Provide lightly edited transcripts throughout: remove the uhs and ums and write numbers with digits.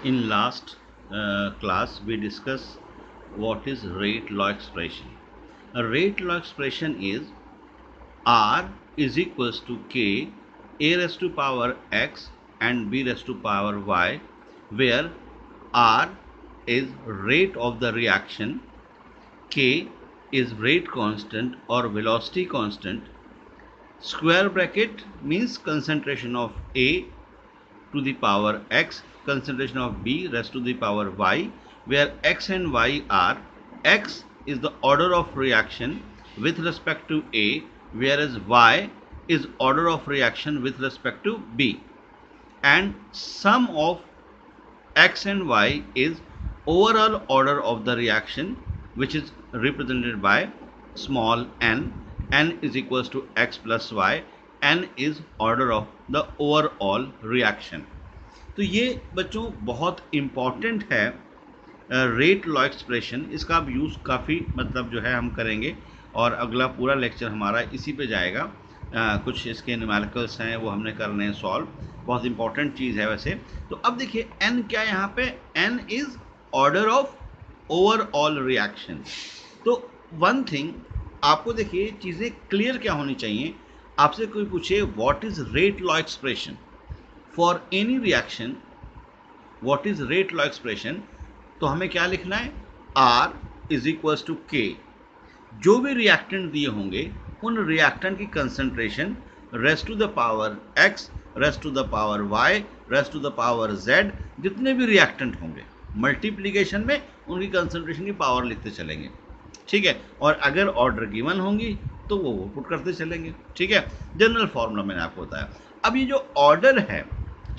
In last class, we discussed what is rate law expression. A rate law expression is R is equals to K a raised to power x and b raised to power y, where R is rate of the reaction, K is rate constant or velocity constant, square bracket means concentration of A to the power x, concentration of B raised to the power y, where x and y are, x is the order of reaction with respect to A, whereas y is order of reaction with respect to B, and sum of x and y is overall order of the reaction, which is represented by small n is equals to x plus y, n is order of the overall reaction. तो ये बच्चों बहुत important है rate law expression, इसका अब use काफ़ी मतलब जो है हम करेंगे, और अगला पूरा लेक्चर हमारा इसी पे जाएगा। कुछ इसके न्यूमेरिकल्स हैं वो हमने करने हैं सॉल्व, बहुत इंपॉर्टेंट चीज़ है वैसे। तो अब देखिए एन क्या है यहाँ पे, N is order of overall reaction. तो वन थिंग आपको देखिए चीज़ें क्लियर क्या होनी चाहिए। आपसे कोई पूछे what is rate law expression for any reaction, what is rate law expression, तो हमें क्या लिखना है, आर इज इक्वल्स टू के। जो भी रिएक्टेंट दिए होंगे उन रिएक्टेंट की concentration raised to the power X, raised to the power Y, raised to the power Z, जितने भी रिएक्टेंट होंगे मल्टीप्लीकेशन में उनकी कंसंट्रेशन की पावर लिखते चलेंगे, ठीक है। और अगर ऑर्डर गिवन होंगी तो वो पुट करते चलेंगे, ठीक है। जनरल फॉर्मूला मैंने आपको बताया। अब ये जो ऑर्डर है,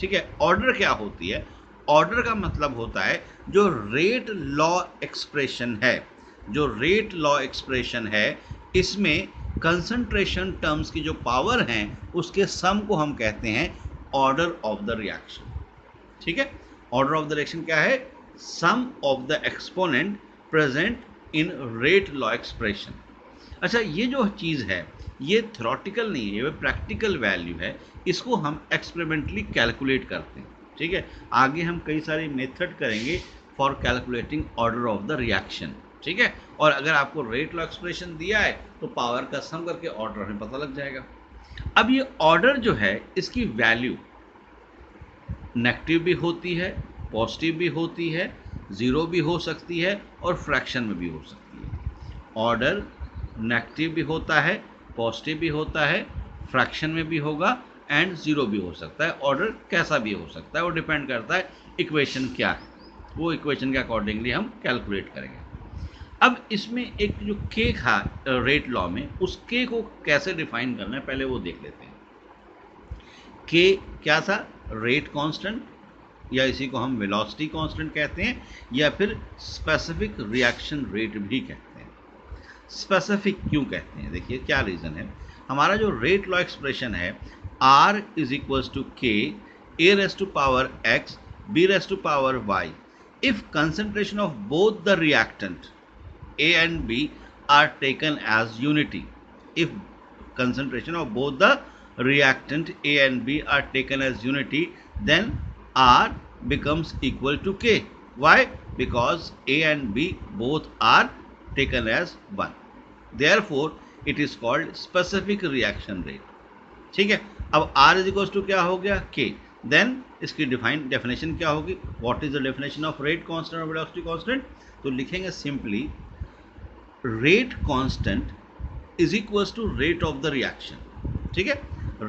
ठीक है, ऑर्डर क्या होती है, ऑर्डर का मतलब होता है जो रेट लॉ एक्सप्रेशन है, जो रेट लॉ एक्सप्रेशन है इसमें कंसंट्रेशन टर्म्स की जो पावर हैं उसके सम को हम कहते हैं ऑर्डर ऑफ द रिएक्शन, ठीक है। ऑर्डर ऑफ द रिएक्शन क्या है, sum of the exponent present in rate law expression. अच्छा, ये जो चीज़ है ये थ्योरेटिकल नहीं है, ये प्रैक्टिकल वैल्यू है, इसको हम एक्सपेरिमेंटली कैलकुलेट करते हैं, ठीक है। आगे हम कई सारे मेथड करेंगे for calculating order of the reaction, ठीक है। और अगर आपको रेट लॉ एक्सप्रेशन दिया है तो पावर का सम करके ऑर्डर हमें पता लग जाएगा। अब ये ऑर्डर जो है इसकी वैल्यू नेगेटिव भी होती है, पॉजिटिव भी होती है, ज़ीरो भी हो सकती है और फ्रैक्शन में भी हो सकती है। ऑर्डर नेगेटिव भी होता है, पॉजिटिव भी होता है, फ्रैक्शन में भी होगा एंड ज़ीरो भी हो सकता है। ऑर्डर कैसा भी हो सकता है, वो डिपेंड करता है इक्वेशन क्या है, वो इक्वेशन के अकॉर्डिंगली हम कैलकुलेट करेंगे। अब इसमें एक जो के था रेट लॉ में, उस के को कैसे डिफाइन करना है पहले वो देख लेते हैं। के क्या था, रेट कांस्टेंट, या इसी को हम वेलोसिटी कांस्टेंट कहते हैं, या फिर स्पेसिफिक रिएक्शन रेट भी कहते हैं। स्पेसिफिक क्यों कहते हैं, देखिए क्या रीज़न है। हमारा जो रेट लॉ एक्सप्रेशन है, आर इज इक्वल्स टू के ए race to power x B race to power Y if concentration of both the reactant A and B are taken as unity. If concentration of both the reactant A and B are taken as unity, then R becomes equal to K. Why? Because A and B both are taken as 1. Therefore, it is called specific reaction rate. ठीक है। अब R is equals to क्या हो गया, K. Then इसकी definition क्या होगी, what is the definition of rate constant or velocity constant? तो लिखेंगे simply rate constant is equals to rate of the reaction, ठीक है।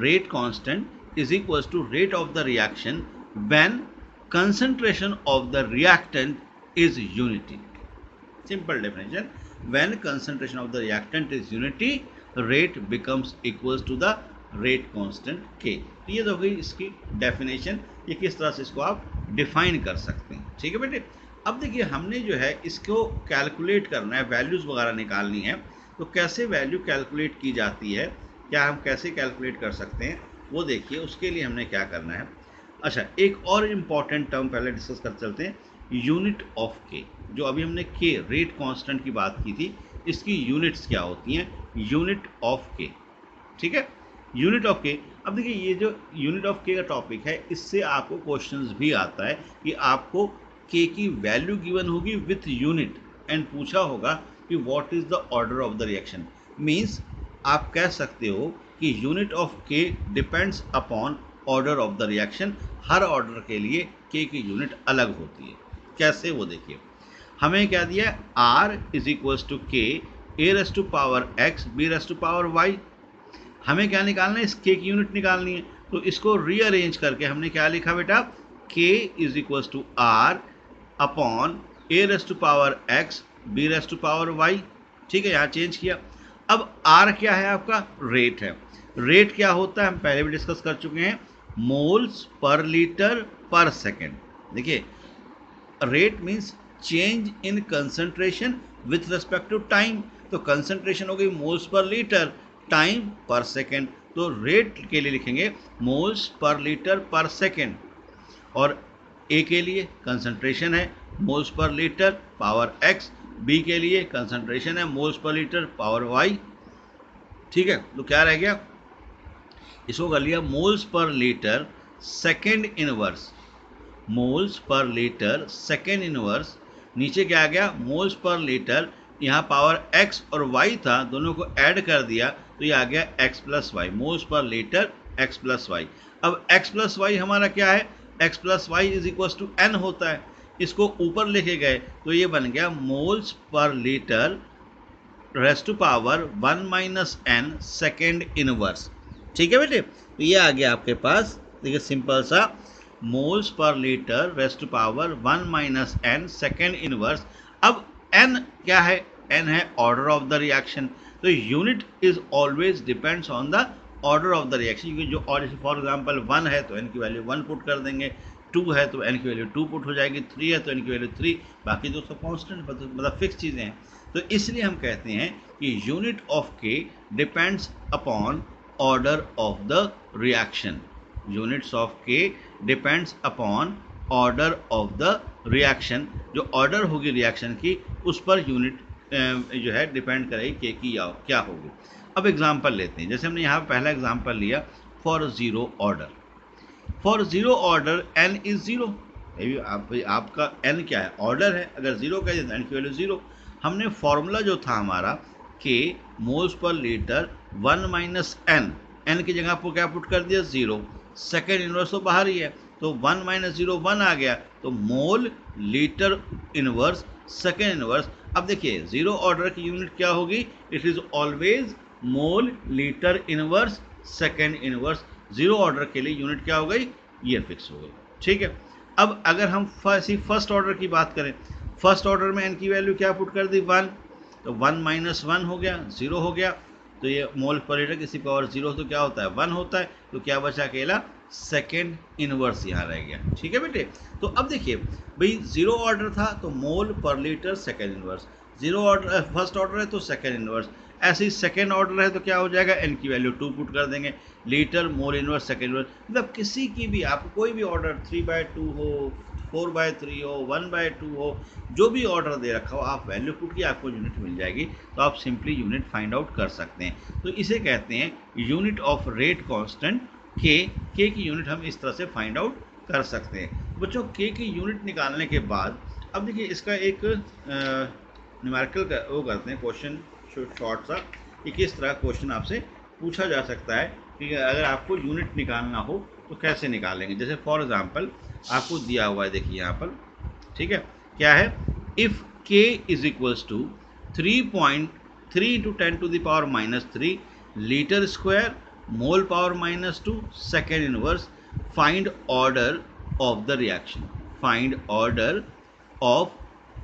Rate constant is equals to rate of the reaction when concentration of the reactant is unity. Simple definition, when concentration of the reactant is unity rate becomes equals to the rate constant के। तो ये तो गई इसकी definition, ये किस तरह से इसको आप डिफाइन कर सकते हैं, ठीक है बेटे। अब देखिए हमने जो है इसको कैलकुलेट करना है, वैल्यूज़ वगैरह निकालनी है, तो कैसे वैल्यू कैलकुलेट की जाती है, क्या हम कैसे कैलकुलेट कर सकते हैं वो देखिए। उसके लिए हमने क्या करना है, अच्छा एक और इम्पॉर्टेंट टर्म पहले डिस्कस कर चलते हैं, यूनिट ऑफ के। जो अभी हमने के रेट कांस्टेंट की बात की थी, इसकी यूनिट्स क्या होती हैं, यूनिट ऑफ के, ठीक है। यूनिट ऑफ के, अब देखिए ये जो यूनिट ऑफ के का टॉपिक है, इससे आपको क्वेश्चंस भी आता है कि आपको के की वैल्यू गिवन होगी विथ यूनिट एंड पूछा होगा कि what is the order of the reaction. Means आप कह सकते हो कि unit of K depends upon order of the reaction. Her order के लिए के की यूनिट अलग होती है। कैसे, वो देखिए। हमें क्या दिया है, आर इज इक्वल टू के ए race to power x B race to power Y. हमें क्या निकालना है, इस के की यूनिट निकालनी है। तो इसको रीअरेंज करके हमने क्या लिखा बेटा, K is equal to R upon A race to power x B race to power Y. ठीक है, यहाँ चेंज किया। अब आर क्या है, आपका रेट है। रेट क्या होता है, हम पहले भी डिस्कस कर चुके हैं, मोल्स पर लीटर पर सेकेंड। देखिए, rate means change in concentration with respect to time. तो कंसंट्रेशन हो गई moles per litre, time per second. तो रेट के लिए लिखेंगे मोल्स पर लीटर पर सेकेंड। और ए के लिए कंसंट्रेशन है moles per litre power x, B के लिए कंसंट्रेशन है moles per litre power Y. ठीक है, तो क्या रह गया, इसको कर लिया moles per litre second inverse, moles per litre second inverse. नीचे क्या आ गया, मोल्स पर लीटर, यहाँ पावर x और y था, दोनों को ऐड कर दिया तो ये आ गया x plus Y, moles per litre x plus Y. अब x प्लस वाई हमारा क्या है, x plus Y is equal to n होता है। इसको ऊपर लेके गए तो ये बन गया moles per litre raise to power 1 minus N second inverse. ठीक है बेटे, तो ये आ गया आपके पास, देखिए सिंपल सा, moles per litre raise to power 1 minus N second inverse. अब एन क्या है, एन है ऑर्डर ऑफ द रिएक्शन। तो unit is always depends on the order of the reaction, क्योंकि जो और फॉर एग्जांपल 1 है तो एन की वैल्यू 1 पुट कर देंगे, 2 है तो एन की वैल्यू 2 पुट हो जाएगी, 3 है तो एन की वैल्यू 3, बाकी तो सब कॉन्स्टेंट मतलब फिक्स चीज़ें हैं। तो इसलिए हम कहते हैं कि unit of K depends upon order of the reaction. Units of K depends upon order of the reaction. जो ऑर्डर होगी रिएक्शन की, उस पर यूनिट जो है डिपेंड करेगी के की क्या होगी। अब एग्जांपल लेते हैं, जैसे हमने यहाँ पहला एग्जांपल लिया, for zero order. For zero order n is zero. आपका एन क्या है, ऑर्डर है, अगर जीरो कह दें तो एन की वैल्यू जीरो। हमने फॉर्मूला जो था हमारा के moles per litre 1 minus N, N की जगह पर क्या पुट कर दिया, जीरो। सेकेंड इनवर्स तो बाहर ही है, तो 1 माइनस जीरो 1 आ गया, तो mole litre inverse second inverse. अब देखिए जीरो ऑर्डर की यूनिट क्या होगी, it is always mole litre inverse second inverse. Zero order के लिए यूनिट क्या हो गई, ये फिक्स हो गई। ठीक है, अब अगर हम फर्स्ट ऑर्डर की बात करें, फर्स्ट ऑर्डर में एन की वैल्यू क्या पुट कर दी, 1, तो 1 माइनस 1 हो गया, 0 हो गया। तो ये मोल पर लीटर किसी पावर 0 तो क्या होता है, 1 होता है। तो क्या बचा, अकेला सेकेंड इनवर्स यहाँ रह गया। ठीक है बेटे, तो अब देखिए भाई, जीरो ऑर्डर था तो मोल पर litre second inverse, zero order first order है तो सेकेंड इनवर्स, ऐसे ही सेकेंड ऑर्डर है तो क्या हो जाएगा, एन की वैल्यू 2 पुट कर देंगे, litre mole inverse second inverse. मतलब किसी की भी आप कोई भी ऑर्डर 3/2 हो, 4/3 हो, 1/2 हो, जो भी ऑर्डर दे रखा हो, आप वैल्यू पुट की आपको यूनिट मिल जाएगी। तो आप सिंपली यूनिट फाइंड आउट कर सकते हैं। तो इसे कहते हैं यूनिट ऑफ रेट कांस्टेंट के की यूनिट हम इस तरह से फाइंड आउट कर सकते हैं। बच्चों के की यूनिट निकालने के बाद अब देखिए इसका एक न्यूमेरिकल वो करते हैं क्वेश्चन, शॉर्ट सा, कि किस तरह क्वेश्चन आपसे पूछा जा सकता है कि अगर आपको यूनिट निकालना हो तो कैसे निकालेंगे। जैसे फॉर एग्जांपल आपको दिया हुआ है, देखिए यहाँ पर, ठीक है, क्या है, if k is equals to 3.3 into 10 to the power -3 litre square mole power -2 second inverse, find order of the reaction. Find order of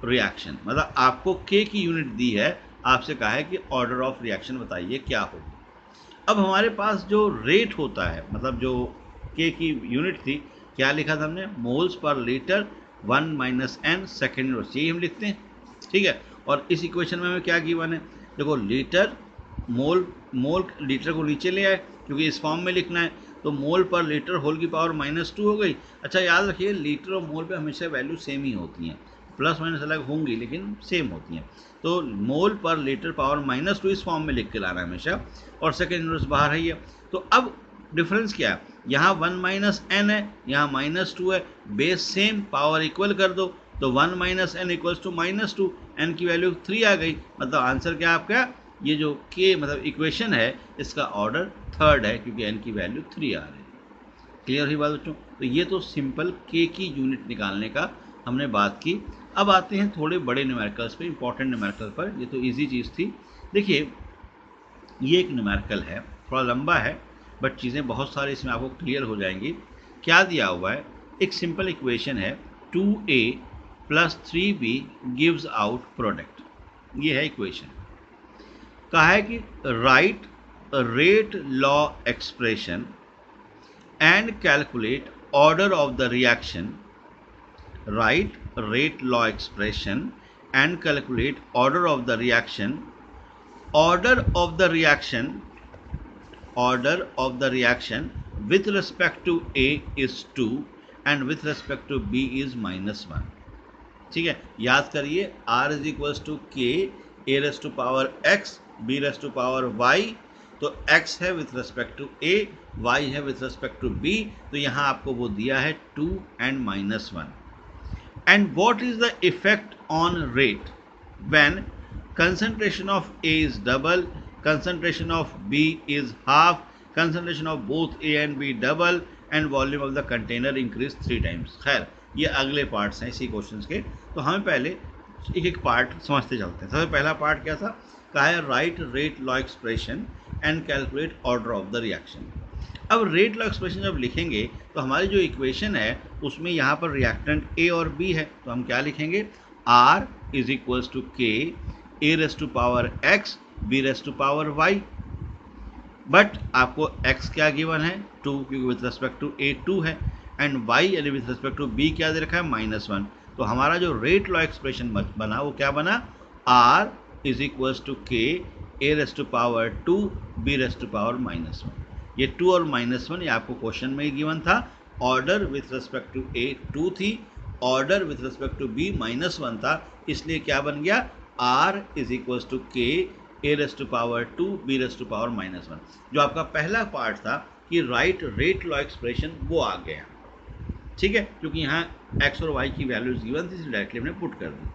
reaction मतलब आपको के की यूनिट दी है, आपसे कहा है कि ऑर्डर ऑफ रिएक्शन बताइए क्या होगी। अब हमारे पास जो रेट होता है, मतलब जो के की यूनिट थी, क्या लिखा था हमने, moles per litre 1 minus N second inverse, यही हम लिखते हैं। ठीक है, और इस इक्वेशन में हमें क्या गिवन है, देखो लीटर मोल लीटर को नीचे ले आए क्योंकि इस फॉर्म में लिखना है, तो मोल पर लीटर होल की पावर -2 हो गई। अच्छा याद रखिए, लीटर और मोल पे हमेशा वैल्यू सेम ही होती हैं, प्लस माइनस अलग होंगी लेकिन सेम होती हैं। तो मोल पर लीटर पावर -2 इस फॉर्म में लिख के लाना है हमेशा, और सेकेंड इनवर्स बाहर है ये। तो अब डिफरेंस क्या है, यहाँ 1 माइनस एन है, यहाँ -2 है, बेस सेम, पावर इक्वल कर दो, तो 1 minus n equals to -2, n की वैल्यू 3 आ गई, मतलब आंसर क्या आपका, ये जो के मतलब इक्वेशन है इसका ऑर्डर थर्ड है क्योंकि एन की वैल्यू 3 आ रही है। क्लियर हुई बात बच्चों? तो ये तो सिंपल के की यूनिट निकालने का हमने बात की। अब आते हैं थोड़े बड़े न्यूमेरिकल्स पे, इंपॉर्टेंट न्यूमेरिकल पर। ये तो इजी चीज़ थी। देखिए ये एक न्यूमेरिकल है, थोड़ा लंबा है बट चीज़ें बहुत सारी इसमें आपको क्लियर हो जाएंगी। क्या दिया हुआ है, एक सिंपल इक्वेशन है 2a + 3b gives out product, ये है इक्वेशन। कहा है कि right rate law expression and calculate order of the reaction. Write rate law expression and calculate order of the reaction. Order of the reaction with respect to A is 2 and with respect to B is -1. ठीक है, याद करिए R is equals to के ए race to power x B race to power y, तो x है with respect to a, y है with respect to b, तो यहाँ आपको वो दिया है 2 and -1. And what is the effect on rate when concentration of A is double, concentration of B is half, concentration of both A and B double and volume of the container increase 3 times. खैर ये अगले parts हैं इसी questions के, तो हमें पहले एक एक पार्ट समझते चलते हैं। सबसे पहला पार्ट क्या था, कहा है right rate law expression and calculate order of the reaction. अब रेट लॉ एक्सप्रेशन जब लिखेंगे तो हमारी जो इक्वेशन है उसमें यहाँ पर रिएक्टेंट ए और बी है, तो हम क्या लिखेंगे, R इज इक्वल्स टू के ए race to power x B race to power y, but आपको x क्या गिवन है 2 क्योंकि विथ रिस्पेक्ट टू a 2 है, एंड y यानी विथ रिस्पेक्ट टू b क्या दे रखा है -1। तो हमारा जो रेट लॉ एक्सप्रेशन बना वो क्या बना, R इज इक्वल्स टू के ए race to power 2 B race to power -1। ये 2 और -1 ये आपको क्वेश्चन में ही गिवन था। Order with respect to a 2 थी, order with respect to b -1 था, इसलिए क्या बन गया, R इज इक्वल्स टू के ए race to power 2 B race to power -1। जो आपका पहला पार्ट था कि राइट रेट लॉ एक्सप्रेशन वो आ गया, ठीक है, क्योंकि यहाँ x और y की वैल्यूज गिवन थी इसलिए डायरेक्टली हमने पुट कर दी।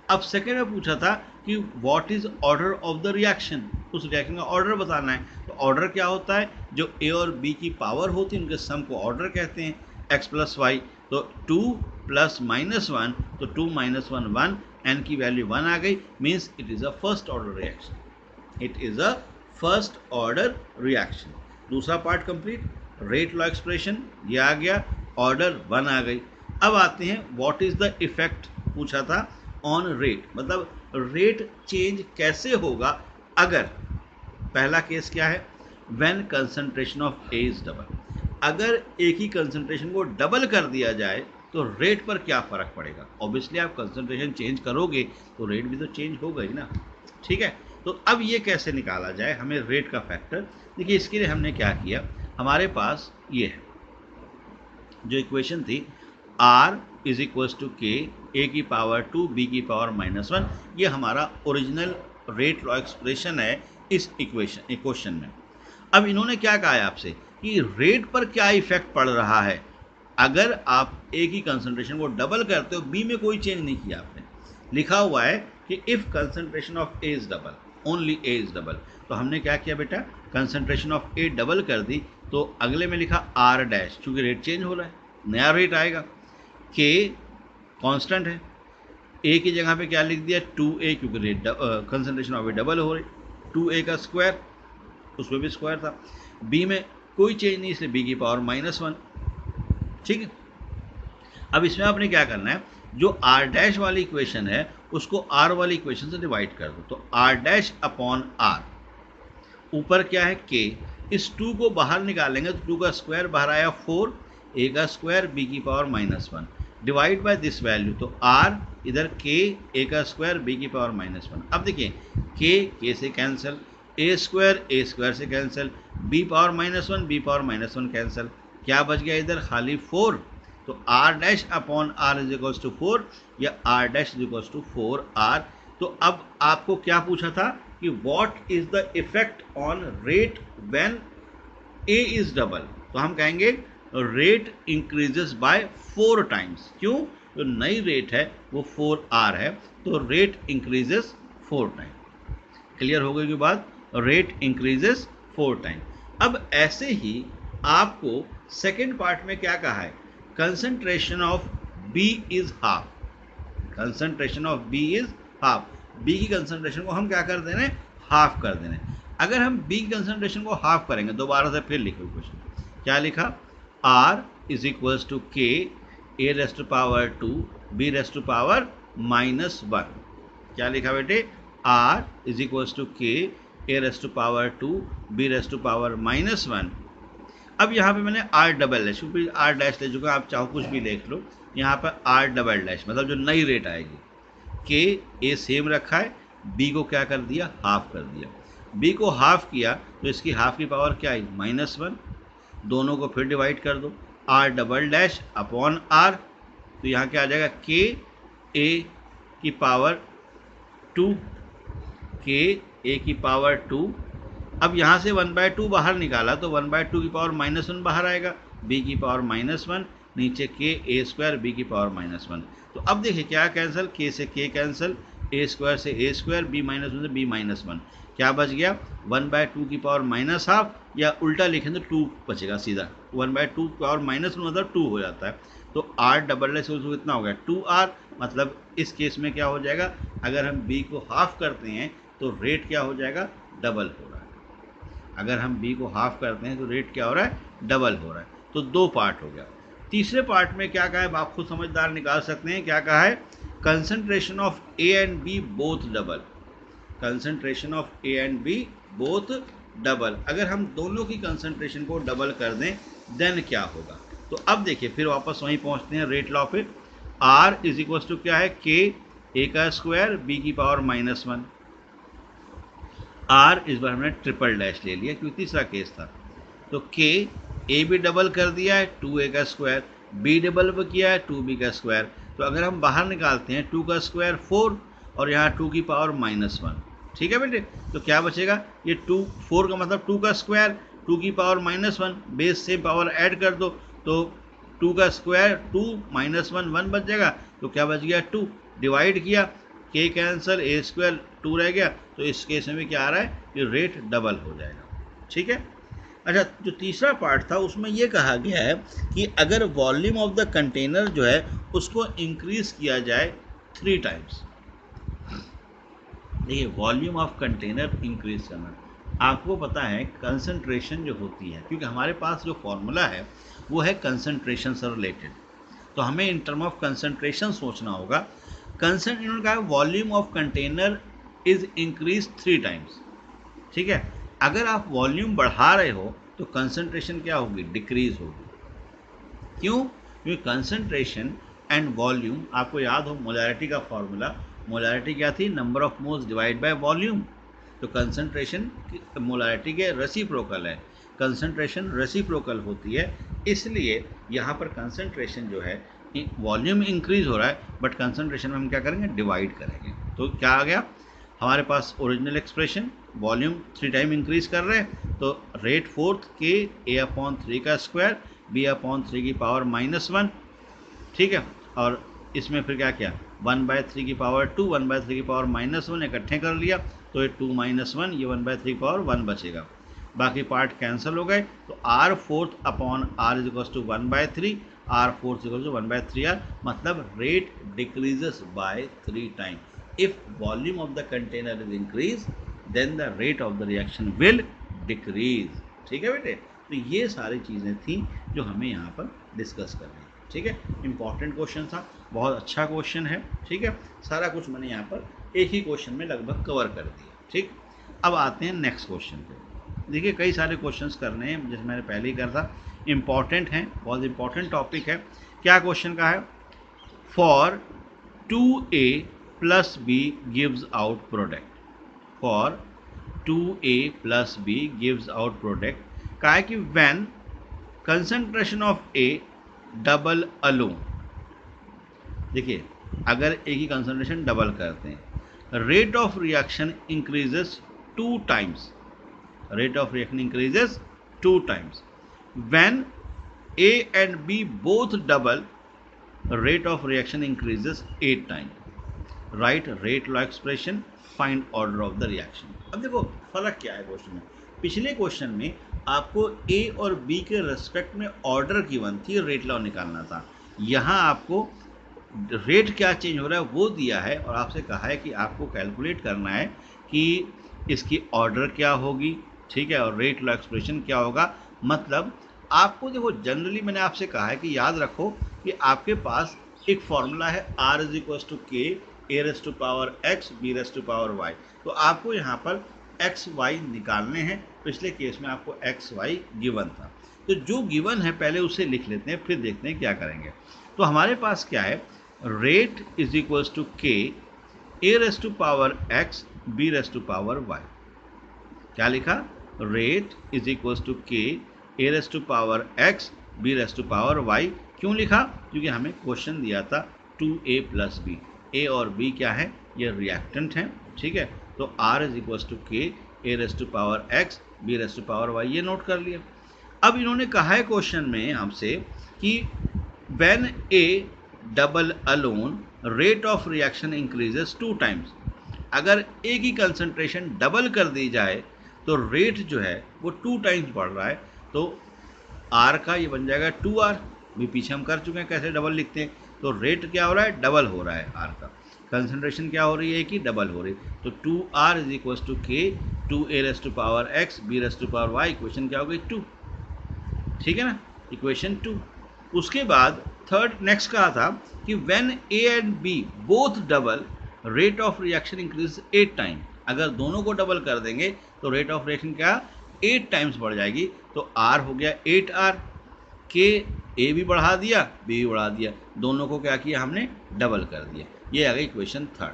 अब सेकेंड में पूछा था कि what is order of the reaction, उस रिएक्शन का ऑर्डर बताना है। तो ऑर्डर क्या होता है, जो a और b की पावर होती है उनके सम को ऑर्डर कहते हैं, x प्लस वाई, तो 2 प्लस -1, तो 2 - 1 1, n की वैल्यू 1 आ गई, means it is a first order reaction, it is a first order reaction. दूसरा part complete, rate law expression ये आ गया, ऑर्डर 1 आ गई। अब आते हैं व्हाट इज़ द इफेक्ट पूछा था ऑन रेट, मतलब रेट चेंज कैसे होगा अगर, पहला केस क्या है, when concentration of A is double, अगर एक ही कंसंट्रेशन को डबल कर दिया जाए तो रेट पर क्या फ़र्क पड़ेगा। ऑब्वियसली आप कंसंट्रेशन चेंज करोगे तो रेट भी तो चेंज होगा ही ना, ठीक है। तो अब ये कैसे निकाला जाए हमें रेट का फैक्टर, देखिए इसके लिए हमने क्या किया, हमारे पास ये है जो इक्वेशन थी, R इज इक्वल्स टू के ए की पावर 2 बी की पावर -1, ये हमारा ओरिजिनल रेट लॉ एक्सप्रेशन है इस इक्वेशन में। अब इन्होंने क्या कहा है आपसे कि रेट पर क्या इफेक्ट पड़ रहा है अगर आप ए की कंसंट्रेशन को डबल करते हो, बी में कोई चेंज नहीं किया आपने, लिखा हुआ है कि if concentration of A is double, only A is double, तो हमने क्या किया बेटा, कंसंट्रेशन ऑफ ए डबल कर दी, तो अगले में लिखा R डैश, चूंकि रेट चेंज हो रहा है नया रेट आएगा, के कांस्टेंट है, ए की जगह पे क्या लिख दिया 2a क्योंकि rate concentration of A double हो रही, 2a का स्क्वायर, उसमें भी स्क्वायर था, बी में कोई चेंज नहीं इसलिए बी की पावर -1, ठीक है। अब इसमें आपने क्या करना है, जो R डैश वाली इक्वेशन है उसको R वाली इक्वेशन से डिवाइड कर दो, तो R डैश अपॉन R, ऊपर क्या है k, इस 2 को बाहर निकालेंगे तो 2 का स्क्वायर बाहर आया 4, a का स्क्वायर b की power -1 divide by this value, तो r इधर k a का स्क्वायर b की पावर -1। अब देखिए k से कैंसिल, a स्क्वायर से cancel, b power -1 b power -1 cancel, क्या बच गया इधर खाली 4, तो r dash upon r is equals to 4 या r dash is equals to 4r। तो अब आपको क्या पूछा था कि what is the effect on rate when A is double, तो हम कहेंगे रेट इंक्रीजेस बाय 4 टाइम्स। क्यों? जो नई रेट है वो 4R है, तो रेट इंक्रीजेस 4 टाइम। क्लियर हो गई की बात? Rate increases 4 time. अब ऐसे ही आपको सेकेंड पार्ट में क्या कहा है? Concentration of B is half. Concentration of B is half. B की कंसंट्रेशन को हम क्या कर देने? हाफ कर देने। अगर हम बी की कंसंट्रेशन को हाफ करेंगे, दोबारा से फिर लिखो क्वेश्चन। क्या लिखा? आर इज इक्वल्स टू के A raised to power 2 B raised to power -1। क्या लिखा बेटे? आर इज इक्वल्स टू के A raised to power 2 B raised to power -1। अब यहाँ पे मैंने आर डबल डैश, क्योंकि आर डैश ले चुका, आप चाहो कुछ भी लिख लो। यहाँ पर आर डबल डैश मतलब जो नई रेट आएगी। के ए सेम रखा है, बी को क्या कर दिया? हाफ कर दिया। बी को हाफ किया तो इसकी हाफ की पावर क्या आई? -1। दोनों को फिर डिवाइड कर दो, r double dash upon r, तो यहाँ क्या आ जाएगा? के ए की पावर 2, के ए की पावर 2। अब यहाँ से 1/2 बाहर निकाला तो 1/2 की पावर -1 बाहर आएगा, बी की पावर -1, नीचे के ए स्क्वायर बी की पावर -1। तो अब देखिए क्या कैंसिल? के से के कैंसिल, ए स्क्वायर से ए स्क्वायर, बी -1 से बी -1। क्या बच गया? 1/2 की पावर -12, या उल्टा लिखें तो 2 बचेगा सीधा। 1/2 की पावर -1 मतलब 2 हो जाता है। तो आर डबल डैश कितना हो गया? 2R। मतलब इस केस में क्या हो जाएगा? अगर हम बी को हाफ करते हैं तो रेट क्या हो जाएगा? डबल हो रहा है। अगर हम बी को हाफ करते हैं तो रेट क्या हो रहा है? डबल हो रहा है। तो दो पार्ट हो गया। तीसरे पार्ट में क्या कहा है? आप खुद समझदार निकाल सकते हैं। क्या कहा है? Concentration of A and B both double. Concentration of A and B both double. अगर हम दोनों की कंसंट्रेशन को डबल कर दें देन क्या होगा? तो अब देखिए फिर वापस वहीं पहुंचते हैं, रेट लॉ पे। आर इज इक्वल टू क्या है? के ए का स्क्वायर बी की पावर -1। आर इस बार हमने ट्रिपल डैश ले लिया क्योंकि तीसरा केस था। तो के ए भी डबल कर दिया है 2a का स्क्वायर, बी डबल किया है 2b का स्क्वायर। तो अगर हम बाहर निकालते हैं 2 का स्क्वायर 4 और यहाँ 2 की पावर -1, ठीक है बेटे? तो क्या बचेगा? ये 4 का मतलब 2 का स्क्वायर, 2 की पावर -1, बेस से पावर ऐड कर दो तो 2 का स्क्वायर 2 -1 1 बच जाएगा। तो क्या बच गया? 2। डिवाइड किया, के कैंसिल, ए स्क्वायर 2 रह गया। तो इस केस में भी क्या आ रहा है? ये रेट डबल हो जाएगा। ठीक है। अच्छा, जो तीसरा पार्ट था उसमें ये कहा गया है कि अगर वॉल्यूम ऑफ द कंटेनर जो है उसको इंक्रीज किया जाए 3 टाइम्स। देखिए वॉल्यूम ऑफ कंटेनर इंक्रीज करना, आपको पता है कंसंट्रेशन जो होती है, क्योंकि हमारे पास जो फॉर्मूला है वो है कंसंट्रेशन से रिलेटेड, तो हमें इन टर्म ऑफ कंसंट्रेशन सोचना होगा। कंसंट्रेशन का volume of container is increase 3 times. ठीक है। अगर आप वॉल्यूम बढ़ा रहे हो तो कंसंट्रेशन क्या होगी? डिक्रीज होगी। क्यों? क्योंकि कंसंट्रेशन एंड वॉल्यूम, आपको याद हो मोलैरिटी का फॉर्मूला, मोलैरिटी क्या थी? Number of moles divide by volume. तो कंसंट्रेशन मोलैरिटी के रेसिप्रोकल है, कंसंट्रेशन रेसिप्रोकल होती है, इसलिए यहाँ पर कंसंट्रेशन जो है वॉल्यूम इंक्रीज हो रहा है बट कंसंट्रेशन में हम क्या करेंगे? डिवाइड करेंगे। तो क्या आ गया हमारे पास? Original expression, volume 3 time increase कर रहे हैं तो रेट फोर्थ के ए अपॉन 3 का स्क्वायर बी अपॉन 3 की पावर -1। ठीक है। और इसमें फिर क्या किया? 1/3 की पावर 2, 1/3 की पावर -1 इकट्ठे कर लिया तो ये 2 - 1, ये 1/3 की पावर 1 बचेगा। बाकी पार्ट कैंसिल हो गए। तो r fourth upon r is equal to 1/3, r fourth equal to 1/3R, मतलब rate decreases by 3 time. If volume of the container is increased, then the rate of the reaction will decrease। ठीक है बेटे? तो ये सारी चीज़ें थी जो हमें यहाँ पर डिस्कस करनी। ठीक है। इंपॉर्टेंट क्वेश्चन था, बहुत अच्छा क्वेश्चन है। ठीक है। सारा कुछ मैंने यहाँ पर एक ही क्वेश्चन में लगभग कवर कर दिया। ठीक। अब आते हैं नेक्स्ट क्वेश्चन पे। देखिए कई सारे क्वेश्चंस करने हैं, जैसे मैंने पहले ही कहा था, इम्पॉर्टेंट हैं, बहुत इंपॉर्टेंट टॉपिक है। क्या क्वेश्चन का है? For 2a plus b gives out product। for 2a plus b gives out product का है कि when concentration of a double alone, देखिए अगर a की concentration डबल करते हैं, rate of reaction increases 2 times, rate of reaction increases 2 times. When A and B both double, rate of reaction increases 8 times. Right rate law expression, find order of the reaction. अब देखो फर्क क्या है question में. पिछले question में आपको ए और बी के रेस्पेक्ट में ऑर्डर गिवन थी, रेट लॉ निकालना था. यहाँ आपको रेट क्या चेंज हो रहा है वो दिया है और आपसे कहा है कि आपको कैलकुलेट करना है कि इसकी ऑर्डर क्या होगी, ठीक है, और रेट लॉ एक्सप्रेशन क्या होगा. मतलब आपको देखो जनरली मैंने आपसे कहा है कि याद रखो कि आपके पास एक फॉर्मूला है आर इज इक्वल टू के ए race to power x B race to power y. तो आपको यहाँ पर एक्स वाई निकालने हैं. पिछले केस में आपको एक्स वाई गिवन था, तो जो गिवन है पहले उसे लिख लेते हैं, फिर देखते हैं क्या करेंगे. तो हमारे पास क्या है, रेट इज इक्वल टू के ए race to power x B race to power y. क्या लिखा, रेट इज इक्वल टू के ए race to power x B race to power y. क्यों लिखा, क्योंकि हमें क्वेश्चन दिया था 2a प्लस बी. ए और बी क्या है, ये रिएक्टेंट हैं, ठीक है. तो r इज इक्वल टू के ए race to power x B race to power y, ये नोट कर लिया. अब इन्होंने कहा है क्वेश्चन में हमसे कि when A double alone rate of reaction increases 2 times. अगर ए की कंसंट्रेशन डबल कर दी जाए तो रेट जो है वो 2 टाइम्स बढ़ रहा है. तो r का ये बन जाएगा 2r. भी पीछे हम कर चुके हैं कैसे डबल लिखते हैं. तो रेट क्या हो रहा है, डबल हो रहा है r का. कंसंट्रेशन क्या हो रही है कि डबल हो रही है. तो 2r is equal to k 2a raise to power x b raise to power y. Equation क्या हो गई 2, ठीक है ना, इक्वेशन 2. उसके बाद थर्ड नेक्स्ट कहा था कि when a and b both double rate of reaction increase 8 time. अगर दोनों को डबल कर देंगे तो रेट ऑफ रिएक्शन क्या 8 टाइम्स बढ़ जाएगी. तो r हो गया 8r, के ए भी बढ़ा दिया बी भी बढ़ा दिया, दोनों को क्या किया हमने डबल कर दिया. ये आ गई इक्वेशन थर्ड.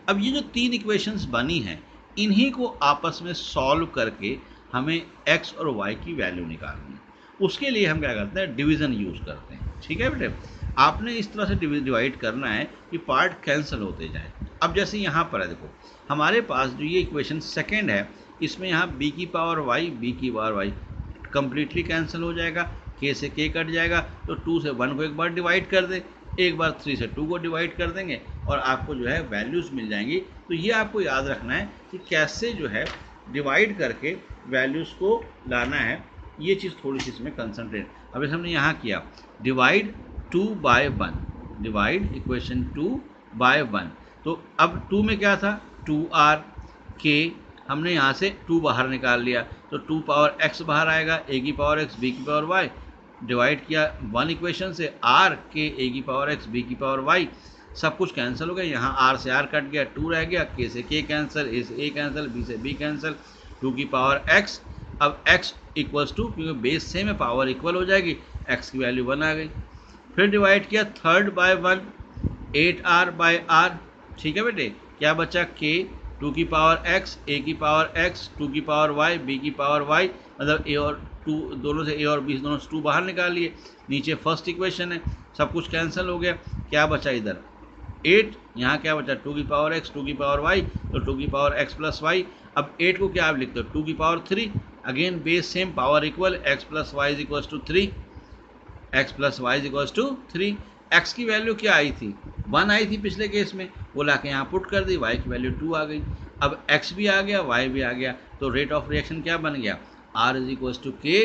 अब ये जो 3 इक्वेशंस बनी हैं इन्हीं को आपस में सॉल्व करके हमें x और y की वैल्यू निकालनी है. उसके लिए हम क्या करते हैं, डिवीज़न यूज़ करते हैं, ठीक है बेटे. आपने इस तरह से डिवाइड करना है कि पार्ट कैंसिल होते जाएं. अब जैसे यहाँ पर है देखो, हमारे पास जो ये इक्वेशन सेकेंड है इसमें यहाँ b की पावर y b की पावर y कंप्लीटली कैंसिल हो जाएगा. k से k कट जाएगा. तो 2 से 1 को एक बार डिवाइड कर दें, एक बार 3 से 2 को डिवाइड कर देंगे और आपको जो है वैल्यूज़ मिल जाएंगी. तो ये आपको याद रखना है कि कैसे जो है डिवाइड करके वैल्यूज़ को लाना है. ये चीज़ थोड़ी सी इसमें कंसंट्रेट. अब जैसे हमने यहाँ किया divide 2 by 1, divide equation 2 by 1. तो अब 2 में क्या था 2r, k हमने यहाँ से 2 बाहर निकाल लिया. तो 2 पावर x बाहर आएगा, a की पावर x b की पावर y. डिवाइड किया 1 इक्वेशन से r के a की पावर x b की पावर y. सब कुछ कैंसिल हो गया. यहाँ r से r कट गया, 2 रह गया, k से k कैंसिल, a से a कैंसिल, b से b कैंसिल, 2 की पावर x. अब x इक्वल्स टू, क्योंकि बेस सेम है पावर इक्वल हो जाएगी, x की वैल्यू 1 आ गई. फिर डिवाइड किया third by 1, 8r bye r, ठीक है बेटे. क्या बचा k 2 की पावर x, a की पावर x, 2 की पावर y, b की पावर y. मतलब a और 2 दोनों से, a और b दोनों से 2 बाहर निकाल लिए. नीचे फर्स्ट इक्वेशन है, सब कुछ कैंसिल हो गया. क्या बचा इधर 8, यहाँ क्या बचा 2 की पावर x 2 की पावर y. तो 2 की पावर x प्लस y. अब 8 को क्या आप लिखते हो 2 की power 3. Again base same power equal, x plus Y is equals to 3, x plus Y is equals to 3. x की वैल्यू क्या आई थी 1 आई थी पिछले केस में, वो ला के यहाँ पुट कर दी, y की वैल्यू 2 आ गई. अब x भी आ गया y भी आ गया. तो रेट ऑफ रिएक्शन क्या बन गया r इज इक्वल्स टू के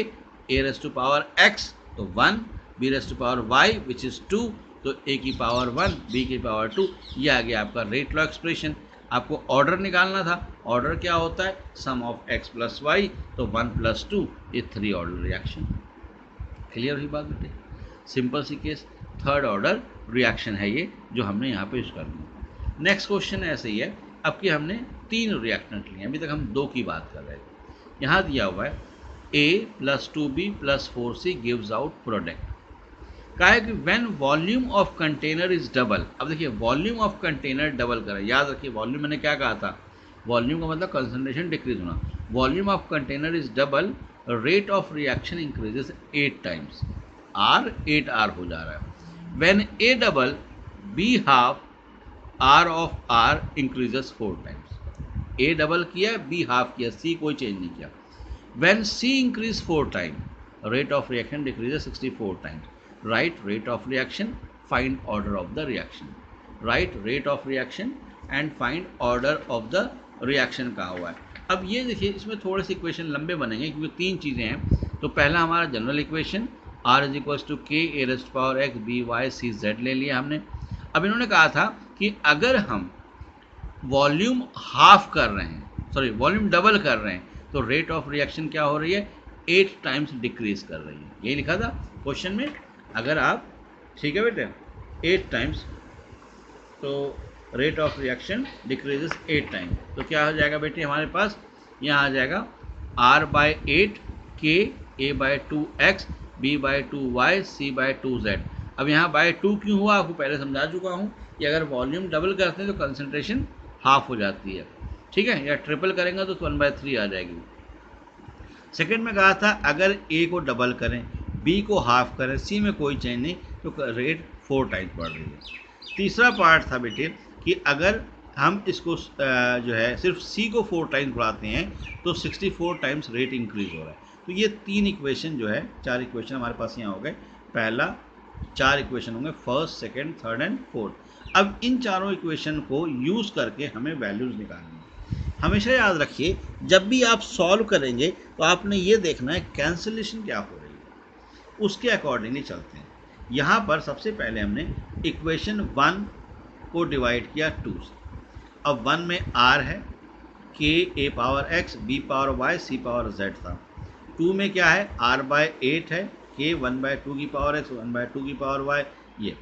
ए रेस टू पावर x तो 1, b raise to power y which is 2. तो a की पावर 1 b की पावर 2. ये आ गया आपका रेट लॉ एक्सप्रेशन. आपको ऑर्डर निकालना था. ऑर्डर क्या होता है sum of x plus Y. तो 1 प्लस 2 ये 3 ऑर्डर रिएक्शन. क्लियर हुई बात बेटे. सिंपल सी केस, थर्ड ऑर्डर रिएक्शन है ये जो हमने यहाँ पे यूज़ करना. नेक्स्ट क्वेश्चन ऐसे ही है. अब कि हमने 3 रिएक्टेंट लिए, अभी तक हम 2 की बात कर रहे थे. यहाँ दिया हुआ है a plus 2b plus 4c gives out product. कहा है कि when volume of container is double. अब देखिए वॉल्यूम ऑफ कंटेनर डबल करा. याद रखिए वॉल्यूम मैंने क्या कहा था, वॉल्यूम का मतलब कंसंट्रेशन डिक्रीज होना. Volume of container is double, rate of reaction increases 8 times. r 8r हो जा रहा है. When a double b half r of r increases 4 times. a double किया b हाफ किया, c कोई चेंज नहीं किया. When C increase 4 times, rate of reaction decreases 64 times. Write rate of reaction, find order of the reaction. Write rate of reaction and find order of the reaction कहा हुआ है. अब ये देखिए, इसमें थोड़े से इक्वेशन लंबे बनेंगे क्योंकि तीन चीज़ें हैं. तो पहला हमारा general equation R is equals to के A raised power x B y C z ले लिया हमने. अब इन्होंने कहा था कि अगर हम वॉल्यूम हाफ कर रहे हैं, सॉरी वॉल्यूम डबल कर रहे हैं, तो रेट ऑफ रिएक्शन क्या हो रही है, 8 टाइम्स डिक्रीज कर रही है. यही लिखा था क्वेश्चन में. अगर आप, ठीक है बेटे, 8 टाइम्स, तो rate of reaction decreases 8 times. तो क्या हो जाएगा बेटे हमारे पास, यहाँ आ जाएगा R/8 के A/2x B/2y C/2z. अब यहाँ बाय 2 क्यों हुआ, आपको पहले समझा चुका हूँ कि अगर वॉल्यूम डबल करते हैं तो कंसंट्रेशन हाफ हो जाती है. ठीक है, या ट्रिपल करेंगे तो 1/3 आ जाएगी. सेकंड में कहा था अगर ए को डबल करें, बी को हाफ करें, सी में कोई चेंज नहीं, तो रेट 4 टाइम्स बढ़ रही है. तीसरा पार्ट था बेटे कि अगर हम इसको जो है सिर्फ सी को 4 टाइम्स बढ़ाते हैं तो 64 टाइम्स रेट इंक्रीज हो रहा है. तो ये 3 इक्वेशन जो है, 4 इक्वेशन हमारे पास यहाँ हो गए. पहला 4 इक्वेशन होंगे, first, second, third and fourth. अब इन चारों इक्वेशन को यूज़ करके हमें वैल्यूज़ निकालनी है. हमेशा याद रखिए, जब भी आप सॉल्व करेंगे तो आपने ये देखना है कैंसिलेशन क्या हो रही है, उसके अकॉर्डिंगली चलते हैं. यहाँ पर सबसे पहले हमने इक्वेशन 1 को डिवाइड किया 2 से. अब 1 में R है, k A power x B power y C power z था. 2 में क्या है, R/8 है, के 1/2 की पावर एक्स 1/2 की पावर वाई. ये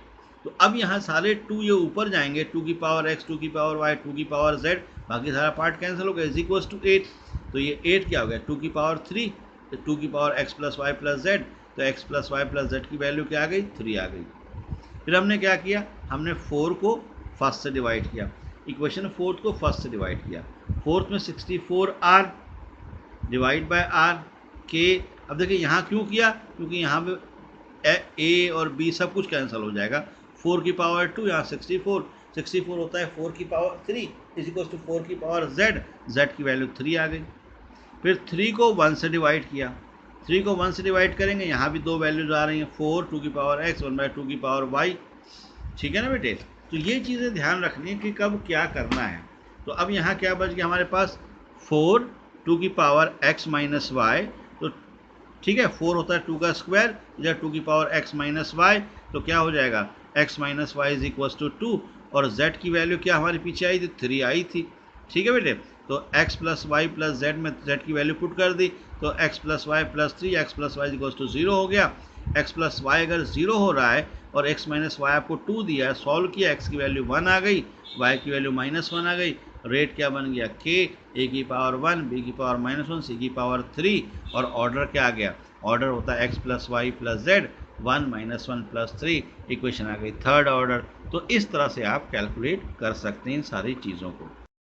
तो अब यहाँ सारे 2 ये ऊपर जाएंगे, 2 की पावर एक्स 2 की पावर वाई 2 की पावर जेड, बाकी सारा पार्ट कैंसिल हो गया. Is equals to 8. तो ये 8 क्या हो गया, 2 की पावर 3, 2 की power x plus y plus z. तो x plus y plus z की वैल्यू क्या आ गई, 3 आ गई. फिर हमने क्या किया, हमने 4 को फर्स्ट से डिवाइड किया, इक्वेशन 4 को फर्स्ट से डिवाइड किया. फोर्थ में 64R डिवाइड बाय R के. अब देखिए यहाँ क्यों किया, क्योंकि यहाँ पे ए और बी सब कुछ कैंसिल हो जाएगा. 4 की पावर 2, यहाँ 64 होता है 4 की पावर 3 इज इक्वल टू 4 की पावर जेड की वैल्यू 3 आ गई. फिर 3 को 1 से डिवाइड किया, 3 को 1 से डिवाइड करेंगे, यहाँ भी 2 वैल्यूज आ रही हैं, 4 2 की पावर एक्स 1/2 की पावर वाई. ठीक है ना बेटे. तो ये चीज़ें ध्यान रखनी है कि कब क्या करना है. तो अब यहाँ क्या बच गया हमारे पास, 4 2 की पावर एक्स माइनस वाई. तो ठीक है, 4 होता है 2 का स्क्वायर, इधर 2 की पावर एक्स माइनस वाई. तो क्या हो जाएगा, x minus y is equals to 2. और z की वैल्यू क्या हमारे पीछे आई थी, 3 आई थी. ठीक है बेटे. तो x plus y plus z में z की वैल्यू पुट कर दी, तो x plus y plus 3, x plus y equals to 0 हो गया. x प्लस वाई अगर 0 हो रहा है और x माइनस वाई आपको 2 दिया है, सॉल्व किया, x की वैल्यू 1 आ गई, y की वैल्यू -1 आ गई. रेट क्या बन गया, k a की पावर 1 b की पावर -1 c की पावर 3. और ऑर्डर क्या आ गया, ऑर्डर होता है x plus y plus z 1 -1 plus 3. Equation आ गई थर्ड ऑर्डर. तो इस तरह से आप कैलकुलेट कर सकते हैं इन सारी चीज़ों को.